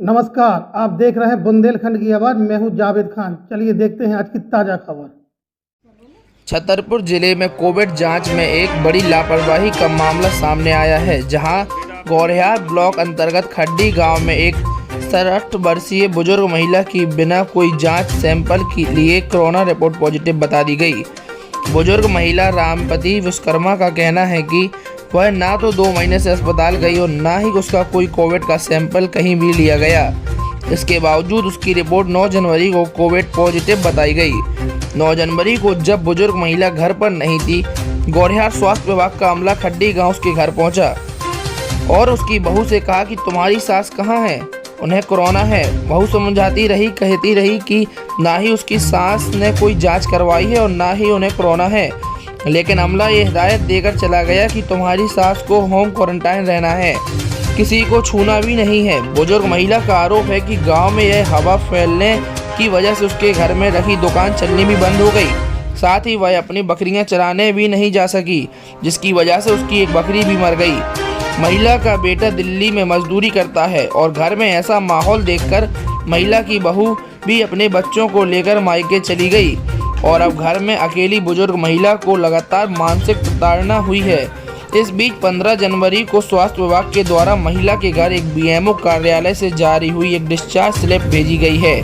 नमस्कार, आप देख रहे हैं बुंदेलखंड की आवाज़। मैं हूं जावेद खान। चलिए देखते हैं आज की ताज़ा खबर। छतरपुर जिले में कोविड जांच में एक बड़ी लापरवाही का मामला सामने आया है, जहां गौरियार ब्लॉक अंतर्गत खड्डी गांव में एक 67 वर्षीय बुजुर्ग महिला की बिना कोई जांच सैंपल के लिए कोरोना रिपोर्ट पॉजिटिव बता दी गई। बुजुर्ग महिला रामपति विश्वकर्मा का कहना है कि वह ना तो 2 महीने से अस्पताल गई और ना ही उसका कोई कोविड का सैंपल कहीं भी लिया गया। इसके बावजूद उसकी रिपोर्ट 9 जनवरी को कोविड पॉजिटिव बताई गई। 9 जनवरी को जब बुजुर्ग महिला घर पर नहीं थी, गौरियार स्वास्थ्य विभाग का अमला खड्डी गांव उसके घर पहुंचा और उसकी बहू से कहा कि तुम्हारी सास कहाँ है, उन्हें कोरोना है। बहू समझाती रही, कहती रही कि ना ही उसकी सास ने कोई जांच करवाई है और ना ही उन्हें कोरोना है, लेकिन अमला ये हिदायत देकर चला गया कि तुम्हारी सास को होम क्वारंटाइन रहना है, किसी को छूना भी नहीं है। बुजुर्ग महिला का आरोप है कि गांव में यह हवा फैलने की वजह से उसके घर में रखी दुकान चलनी भी बंद हो गई। साथ ही वह अपनी बकरियां चराने भी नहीं जा सकी, जिसकी वजह से उसकी एक बकरी भी मर गई। महिला का बेटा दिल्ली में मजदूरी करता है और घर में ऐसा माहौल देखकर महिला की बहू भी अपने बच्चों को लेकर मायके चली गई और अब घर में अकेली बुजुर्ग महिला को लगातार मानसिक प्रताड़ना हुई है। इस बीच 15 जनवरी को स्वास्थ्य विभाग के द्वारा महिला के घर एक बीएमओ कार्यालय से जारी हुई एक डिस्चार्ज स्लिप भेजी गई है,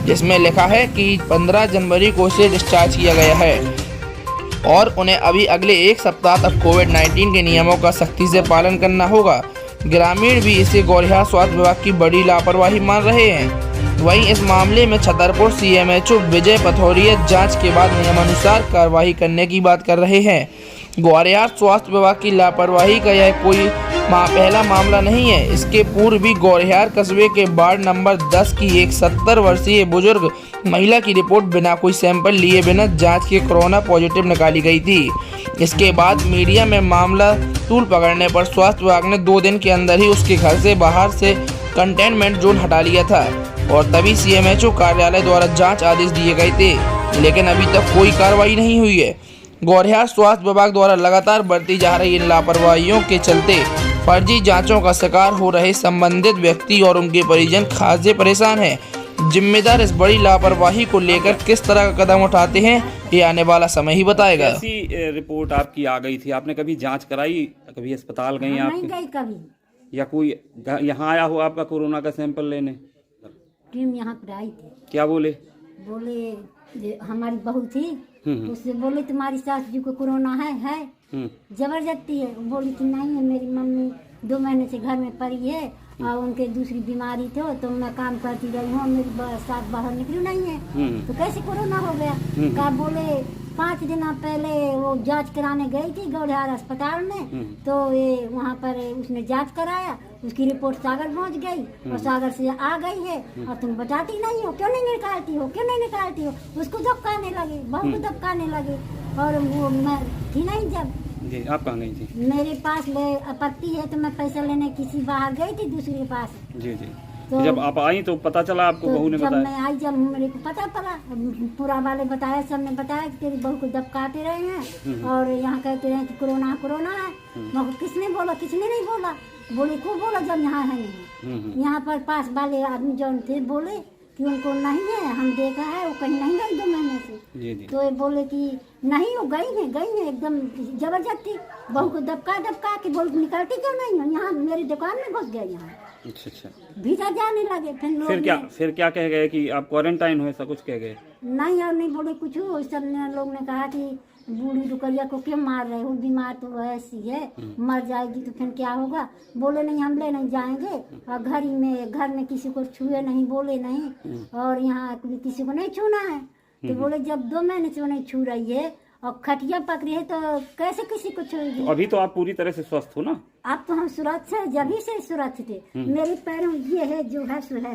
जिसमें लिखा है कि 15 जनवरी को उसे डिस्चार्ज किया गया है और उन्हें अभी अगले 1 सप्ताह तक कोविड-19 के नियमों का सख्ती से पालन करना होगा। ग्रामीण भी इसे गौरियार स्वास्थ्य विभाग की बड़ी लापरवाही मान रहे हैं। वहीं इस मामले में छतरपुर सीएमएचओ विजय पथौरिया जांच के बाद नियमानुसार कार्रवाई करने की बात कर रहे हैं। गौरियार स्वास्थ्य विभाग की लापरवाही का यह कोई पहला मामला नहीं है। इसके पूर्व भी गौरियार कस्बे के वार्ड नंबर 10 की एक 70 वर्षीय बुजुर्ग महिला की रिपोर्ट बिना कोई सैंपल लिए बिना जांच के कोरोना पॉजिटिव निकाली गई थी। इसके बाद मीडिया में मामला तूल पकड़ने पर स्वास्थ्य विभाग ने 2 दिन के अंदर ही उसके घर से बाहर से कंटेनमेंट जोन हटा लिया था और तभी सीएमएचओ कार्यालय द्वारा जांच आदेश दिए गए थे, लेकिन अभी तक कोई कार्रवाई नहीं हुई है। गौरियार स्वास्थ्य विभाग द्वारा लगातार बढ़ती जा रही इन लापरवाहियों के चलते फर्जी जांचों का शिकार हो रहे संबंधित व्यक्ति और उनके परिजन खासे परेशान हैं। जिम्मेदार इस बड़ी लापरवाही को लेकर किस तरह का कदम उठाते हैं, ये आने वाला समय ही बताएगा। कैसी रिपोर्ट आपकी आ गई थी? आपने कभी जांच कराई? कभी अस्पताल गई आप? नहीं गई कभी। या कोई यहाँ आया हो आपका कोरोना का सैंपल लेने? टीम यहाँ पर आई थी। क्या बोले? बोले हमारी बहू थी, उससे बोले तुम्हारी सास जी को कोरोना है। जबरदस्ती है। बोली कि नहीं है, मेरी मम्मी 2 महीने से घर में पड़ी है और उनके दूसरी बीमारी थी तो मैं काम करती रही हूँ, मेरी सास बाहर निकली नहीं है तो कैसे कोरोना हो गया। क्या बोले 5 दिन पहले वो जांच कराने गई थी गौरियार अस्पताल में, तो ये वहाँ पर उसने जांच कराया, उसकी रिपोर्ट सागर पहुँच गई और सागर से आ गई है और तुम बताती नहीं हो, क्यों नहीं निकालती हो। उसको धक्काने लगे, बहू को धक्काने लगे और वो मैं थी नहीं। जब जी, आप कहाँ गई थी? मेरे पास आपत्ति है तो मैं पैसा लेने किसी बाहर गई थी दूसरे के पास। जी। तो जब आप आई तो पता चला आपको? तो बहू ने बताया? जब मैं आई, जब मेरे को पता पड़ा, पूरा वाले बताया, सबने बताया कि तेरी बहू को दबकाते रहे हैं और यहाँ कहते रहे कि कोरोना है। मगर किसने बोला? किसने नहीं बोला। बोले को बोला जब यहाँ है नहीं। यहाँ पर पास वाले आदमी जो थे बोले कि उनको नहीं है, हम देखा है वो कहीं नहीं गई 2 महीने से। तो ये बोले कि नहीं वो गई है एकदम जबरदस्ती। बहू को दबका के बोल निकलती क्यों नहीं हो, यहाँ मेरी दुकान में घुस गए। यहाँ अच्छा भीतर जाने लगे। फिर क्या कह गए कि आप क्वारंटाइन हो, ऐसा कुछ कह गए? नहीं और नहीं बोले कुछ। सब लोग ने कहा कि बूढ़ी दुकरिया को क्यों मार रहे हो, बीमार तो ऐसी है, मर जाएगी तो फिर क्या होगा। बोले नहीं हम ले नहीं जाएंगे और घर में किसी को छुए नहीं, बोले नहीं और यहाँ किसी को नहीं छूना है। तो बोले जब 2 महीने से वो नहीं छू रही है और खटिया पकड़ी है तो कैसे किसी को छूएगी। अभी तो आप पूरी तरह से स्वस्थ हो ना? अब तो हम सुरक्षित है, जब ही से सुरक्षित है। मेरे पैरों ये है जो है सो है,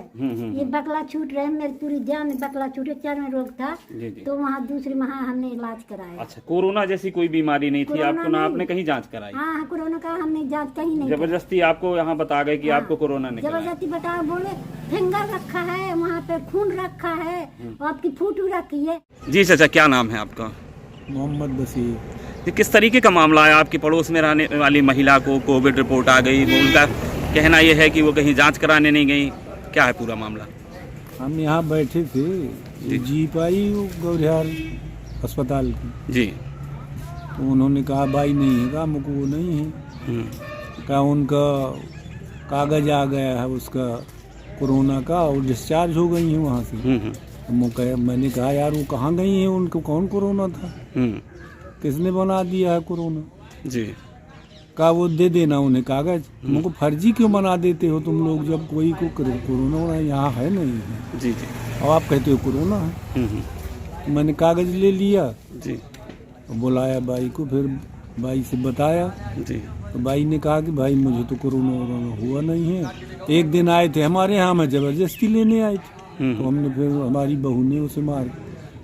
ये बकला छूट रहे, मेरी पूरी जान में बकला छूटे, चर में रोग था। जी। तो वहाँ दूसरी हमने इलाज कराया। अच्छा, कोरोना जैसी कोई बीमारी नहीं थी आपको ना? आपने कहीं जांच कराई? हाँ, कोरोना का हमने जांच कहीं नहीं। जबरदस्ती आपको यहाँ बता गए कि आपको कोरोना नहीं? जबरदस्ती बताया। बोले फिंगर रखा है, वहाँ पे खून रखा है, आपकी फोटो रखी है। जी चाचा, क्या नाम है आपका? मोहम्मद बशीर। किस तरीके का मामला आया? आपकी पड़ोस में रहने वाली महिला को कोविड रिपोर्ट आ गई, उनका कहना यह है कि वो कहीं जांच कराने नहीं गई, क्या है पूरा मामला? हम यहाँ बैठे थे, जीप आई वो गौरिहार अस्पताल की, जी। तो उन्होंने कहा भाई नहीं है, कहा मुझको वो नहीं है, कहा उनका कागज आ गया है उसका कोरोना का और डिस्चार्ज हो गई है वहाँ से। तो मैंने कहा यार वो कहाँ गई हैं, उनको कौन कोरोना था, किसने बना दिया है कोरोना? जी। कहा वो दे देना उन्हें कागज। मुझको फर्जी क्यों बना देते हो तुम लोग, जब कोई को कोरोना होना यहाँ है नहीं है। जी जी। और आप कहते हो कोरोना है। मैंने कागज ले लिया जी। और बुलाया भाई को, फिर भाई से बताया। जी। तो भाई ने कहा कि भाई मुझे तो कोरोना हुआ नहीं है। एक दिन आए थे हमारे यहाँ, में ज़बरदस्ती लेने आए थे, तो हमने फिर हमारी बहू ने उसे मार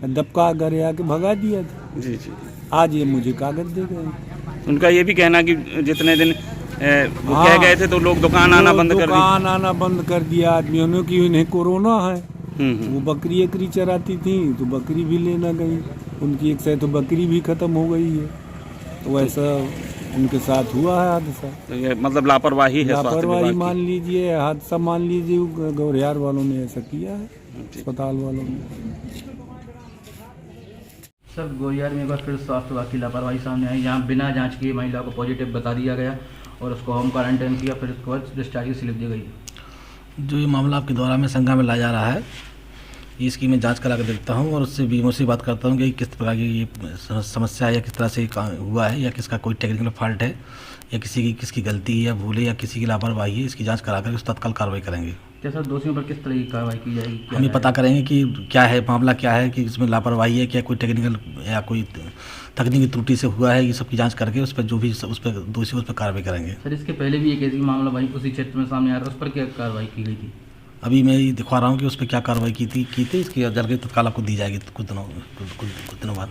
दबका घर आके भगा दिया था। जी जी। आज ये मुझे कागज दे गए। उनका ये भी कहना कि जितने दिन वो कह गए थे तो लोग दुकान आना बंद कर दी। दुकान आना बंद कर दिया आदमियों ने कि इन्हें कोरोना है। वो बकरी एकरी चराती थी तो बकरी भी लेना गई, उनकी एक से तो बकरी भी खत्म हो गई है। तो वैसा उनके साथ हुआ है हादसा। तो ये मतलब लापरवाही है, लापरवाही मान लीजिए, हादसा मान लीजिए, गौरिहार वालों ने ऐसा किया है, अस्पताल वालों ने। सर गोरियार में एक बार फिर स्वास्थ्य विभाग की लापरवाही सामने आई, जहाँ बिना जांच किए महिला को पॉजिटिव बता दिया गया और उसको होम क्वारंटाइन किया, फिर उसके बाद डिस्चार्ज की स्लिप दी गई। जो ये मामला आपके द्वारा में शंका में लाया जा रहा है, इसकी मैं जांच करा कर देखता हूँ और उससे बीएमओ से बात करता हूँ कि किस प्रकार की ये समस्या है या किस तरह से हुआ है, या किसका कोई टेक्निकल फॉल्ट है, या किसकी गलती है या भूल है या किसी की लापरवाही है। इसकी जांच करा कर उस तत्काल कार्रवाई करेंगे। क्या सर दोषियों पर किस तरह की कार्रवाई की जाएगी? हम ये पता करेंगे कि क्या है मामला, क्या है कि इसमें लापरवाही है, क्या कोई टेक्निकल या कोई तकनीकी त्रुटि से हुआ है, ये सब की जांच करके उस पर जो भी उस पर दोषी उस पर कार्रवाई करेंगे। सर इसके पहले भी एक ऐसी मामला वहीं उसी क्षेत्र में सामने आया था, उस पर क्या कार्रवाई की गई थी? अभी मैं ये दिखा रहा हूँ कि उस पर क्या कार्रवाई की थी इसकी जानकारी तत्काल आपको दी जाएगी कुछ दिनों बाद।